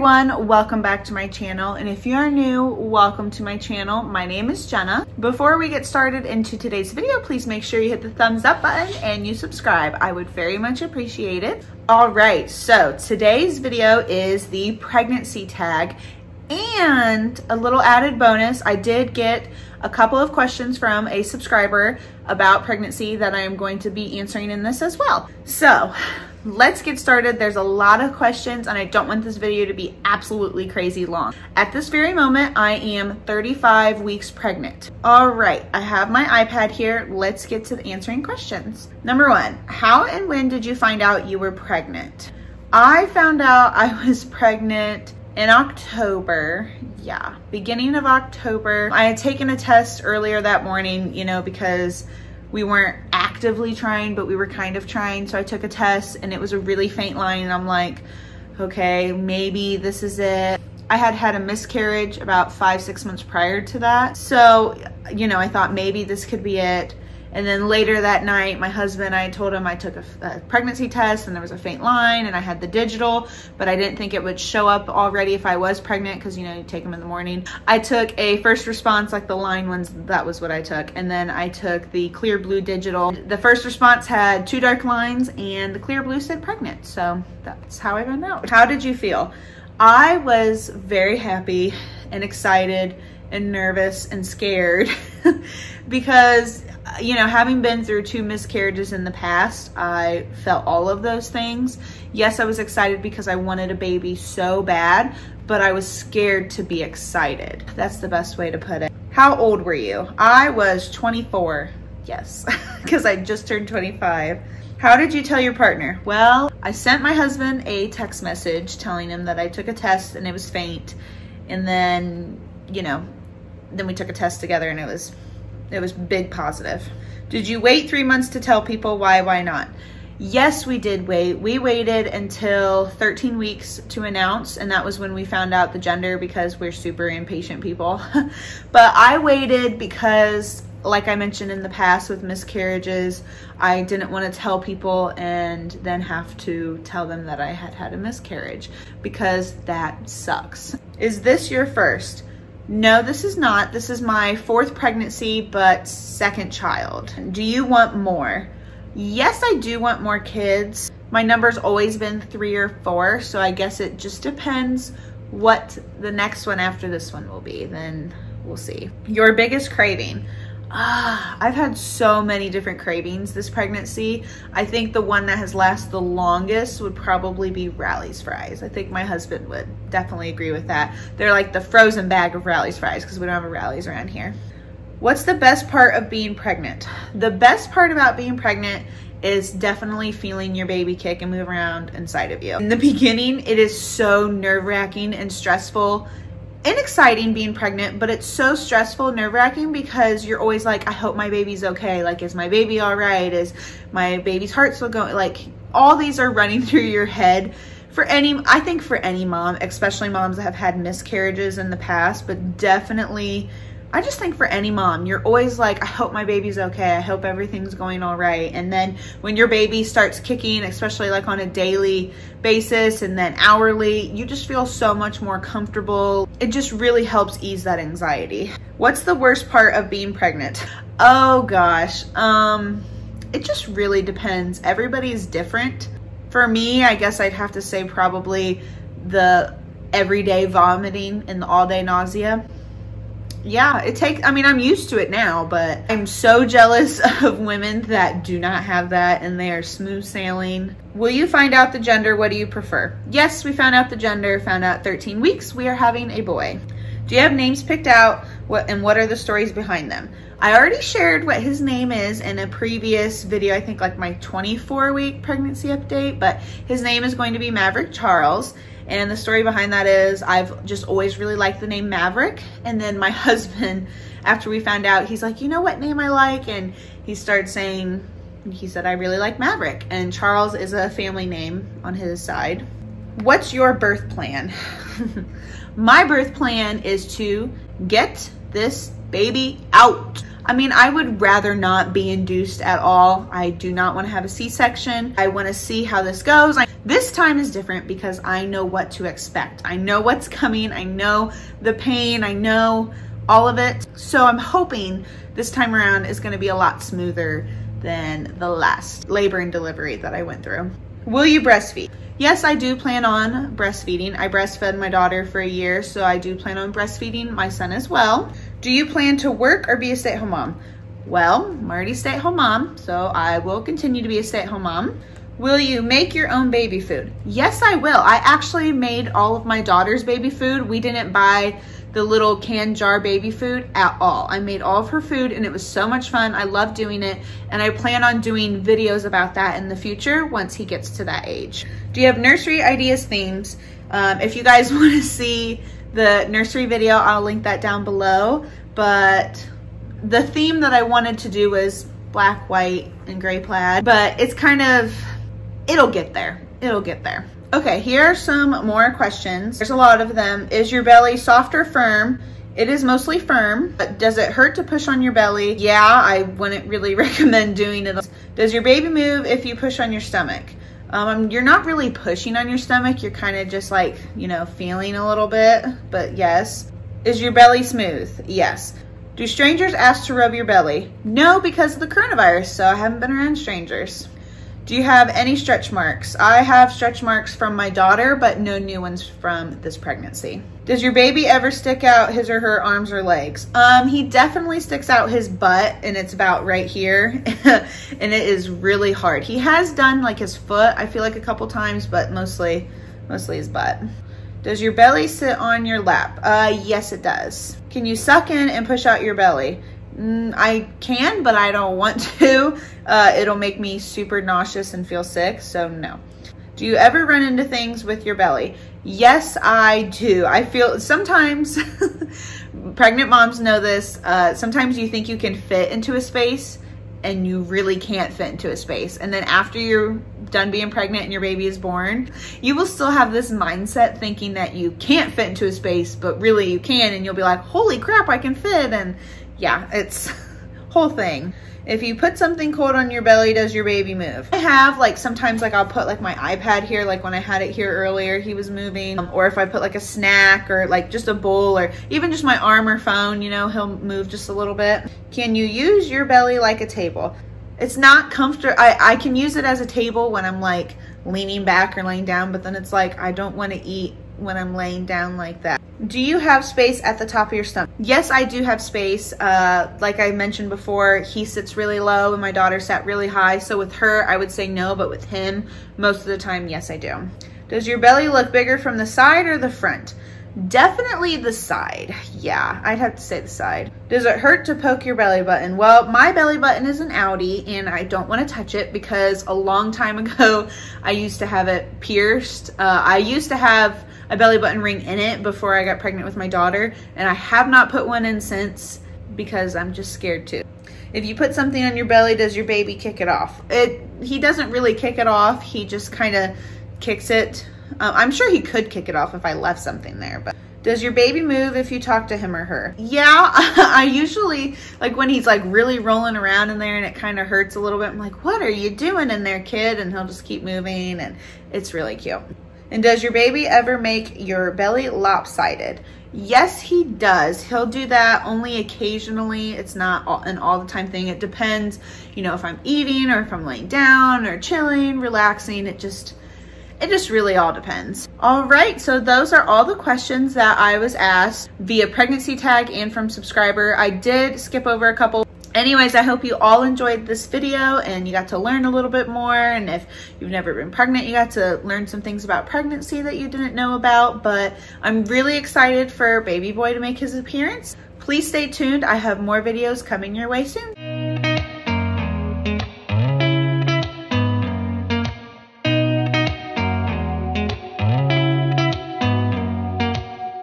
everyone, welcome back to my channel, and if you are new, welcome to my channel. My name is Jenna. Before we get started into today's video, please make sure you hit the thumbs up button and you subscribe. I would very much appreciate it. All right, so today's video is the pregnancy tag, and a little added bonus. I did get a couple of questions from a subscriber about pregnancy that I am going to be answering in this as well. So let's get started. There's a lot of questions and I don't want this video to be absolutely crazy long. At this very moment, I am 35 weeks pregnant. All right, I have my iPad here. Let's get to answering questions. Number one, how and when did you find out you were pregnant? I found out I was pregnant in October. Yeah, beginning of October. I had taken a test earlier that morning, you know, because we weren't actively trying, but we were kind of trying. So I took a test and it was a really faint line. And I'm like, okay, maybe this is it. I had had a miscarriage about 5-6 months prior to that. So, you know, I thought maybe this could be it. And then later that night, my husband, I told him I took a pregnancy test and there was a faint line and I had the digital, but I didn't think it would show up already if I was pregnant because, you know, you take them in the morning. I took a first response, like the line ones, that was what I took. And then I took the clear blue digital. The first response had 2 dark lines and the clear blue said pregnant. So that's how I found out. How did you feel? I was very happy and excited and nervous and scared because, you know, having been through 2 miscarriages in the past, I felt all of those things. Yes, I was excited because I wanted a baby so bad, but I was scared to be excited. That's the best way to put it. How old were you? I was 24, yes, because I just turned 25. How did you tell your partner? Well, I sent my husband a text message telling him that I took a test and it was faint. And then, you know, then we took a test together and it was big positive. Did you wait 3 months to tell people? Why not? Yes, we did wait. We waited until 13 weeks to announce, and that was when we found out the gender because we're super impatient people. But I waited because, like I mentioned in the past with miscarriages, I didn't want to tell people and then have to tell them that I had had a miscarriage because that sucks. Is this your first? No, this is not. This is my 4th pregnancy, but 2nd child. Do you want more? Yes, I do want more kids. My number's always been 3 or 4, so I guess it just depends what the next one after this one will be. Then we'll see. Your biggest craving? I've had so many different cravings this pregnancy. I think the one that has lasted the longest would probably be Rally's fries. I think my husband would definitely agree with that. They're like the frozen bag of Rally's fries because we don't have a Rally's around here. What's the best part of being pregnant? The best part about being pregnant is definitely feeling your baby kick and move around inside of you. In the beginning, it is so nerve-wracking and stressful and exciting being pregnant, but it's so stressful, nerve-wracking because you're always like, I hope my baby's okay. Like, is my baby all right? Is my baby's heart still going? Like, all these are running through your head. I think for any mom, especially moms that have had miscarriages in the past, but definitely, I just think for any mom, you're always like, I hope my baby's okay. I hope everything's going all right. And then when your baby starts kicking, especially like on a daily basis and then hourly, you just feel so much more comfortable. It just really helps ease that anxiety. What's the worst part of being pregnant? Oh gosh, it just really depends. Everybody is different. For me, I guess I'd have to say probably the everyday vomiting and the all-day nausea. Yeah, I'm used to it now, but I'm so jealous of women that do not have that and they are smooth sailing. Will you find out the gender? What do you prefer? Yes, we found out the gender, found out 13 weeks. We are having a boy. Do you have names picked out? What are the stories behind them? I already shared what his name is in a previous video, I think like my 24-week pregnancy update, but his name is going to be Maverick Charles. And the story behind that is I've just always really liked the name Maverick. And then my husband, after we found out, he's like, you know what name I like? And he started saying, he said, I really like Maverick. And Charles is a family name on his side. What's your birth plan? My birth plan is to get this baby out. I mean, I would rather not be induced at all. I do not want to have a C-section. I want to see how this goes. This time is different because I know what to expect. I know what's coming. I know the pain. I know all of it. So I'm hoping this time around is going to be a lot smoother than the last labor and delivery that I went through. Will you breastfeed? Yes, I do plan on breastfeeding. I breastfed my daughter for a year, so I do plan on breastfeeding my son as well. Do you plan to work or be a stay-at-home mom? Well, I'm already a stay-at-home mom, so I will continue to be a stay-at-home mom. Will you make your own baby food? Yes, I will. I actually made all of my daughter's baby food. We didn't buy the little canned jar baby food at all. I made all of her food and it was so much fun. I love doing it, and I plan on doing videos about that in the future once he gets to that age. Do you have nursery ideas, themes? If you guys want to see the nursery video, I'll link that down below. But the theme that I wanted to do was black, white, and gray plaid, but it's kind of, it'll get there. It'll get there. Okay, here are some more questions. There's a lot of them. Is your belly soft or firm? It is mostly firm. But does it hurt to push on your belly? Yeah, I wouldn't really recommend doing it. Does your baby move if you push on your stomach? You're not really pushing on your stomach. You're kind of just like, you know, feeling a little bit, but yes. Is your belly smooth? Yes. Do strangers ask to rub your belly? No, because of the coronavirus, so I haven't been around strangers. Do you have any stretch marks? I have stretch marks from my daughter, but no new ones from this pregnancy. Does your baby ever stick out his or her arms or legs? He definitely sticks out his butt, and it's about right here, and it is really hard. He has done like his foot, I feel like a couple times, but mostly his butt. Does your belly sit on your lap? Yes, it does. Can you suck in and push out your belly? I can, but I don't want to. It'll make me super nauseous and feel sick, so no. Do you ever run into things with your belly? Yes, I do. I feel sometimes, pregnant moms know this, sometimes you think you can fit into a space and you really can't fit into a space. And then after you're done being pregnant and your baby is born, you will still have this mindset thinking that you can't fit into a space, but really you can, and you'll be like, holy crap, I can fit. And yeah, it's whole thing. If you put something cold on your belly, does your baby move? I have, like, sometimes like I'll put like my iPad here, like when I had it here earlier, he was moving. Or if I put like a snack or like just a bowl or even just my arm or phone, you know, he'll move just a little bit. Can you use your belly like a table? It's not comfortable. I can use it as a table when I'm like leaning back or laying down, but then it's like I don't want to eat when I'm laying down like that. Do you have space at the top of your stomach? Yes, I do have space. Like I mentioned before, he sits really low and my daughter sat really high. So with her, I would say no, but with him, most of the time, yes, I do. Does your belly look bigger from the side or the front? Definitely the side. Yeah, I'd have to say the side. Does it hurt to poke your belly button? Well, my belly button is an Audi and I don't want to touch it because a long time ago, I used to have it pierced. I used to have a belly button ring in it before I got pregnant with my daughter, and I have not put one in since because I'm just scared to. If you put something on your belly, does your baby kick it off? He doesn't really kick it off. He just kind of kicks it. I'm sure he could kick it off if I left something there, but does your baby move if you talk to him or her? Yeah, I usually, like when he's like really rolling around in there and it kind of hurts a little bit, I'm like, what are you doing in there, kid? And he'll just keep moving and it's really cute. And does your baby ever make your belly lopsided? Yes, he does. He'll do that only occasionally. It's not an all the time thing. It depends, you know, if I'm eating or if I'm laying down or chilling, relaxing. It just really all depends. All right, so those are all the questions that I was asked via pregnancy tag and from subscriber. I did skip over a couple. Anyways, I hope you all enjoyed this video and you got to learn a little bit more. And if you've never been pregnant, you got to learn some things about pregnancy that you didn't know about. But I'm really excited for baby boy to make his appearance. Please stay tuned. I have more videos coming your way soon.